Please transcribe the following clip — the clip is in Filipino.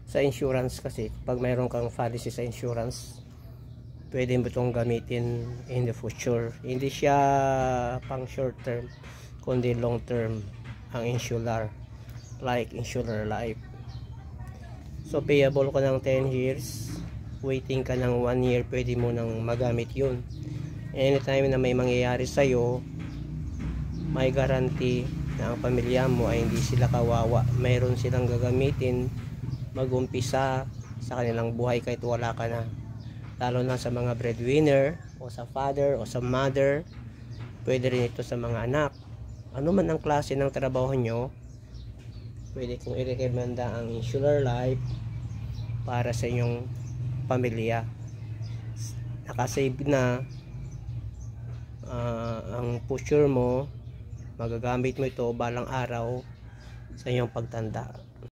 sa insurance kasi pag mayroon kang policy sa insurance, pwede mo itong gamitin in the future. Hindi siya pang short term kundi long term ang insular, like insular life. So payable ka ng 10 years, waiting ka ng 1 year, pwede mo nang magamit yun. Anytime na may mangyayari sa'yo, may guarantee na ang pamilya mo ay hindi sila kawawa. Mayroon silang gagamitin mag-umpisa sa kanilang buhay kahit wala ka na. Lalo na sa mga breadwinner o sa father o sa mother, pwede rin ito sa mga anak. Ano man ang klase ng trabaho nyo, pwede kong i-recommenda ang insular life para sa inyong pamilya. Nakasave na ang future mo, magagamit mo ito balang araw sa inyong pagtanda.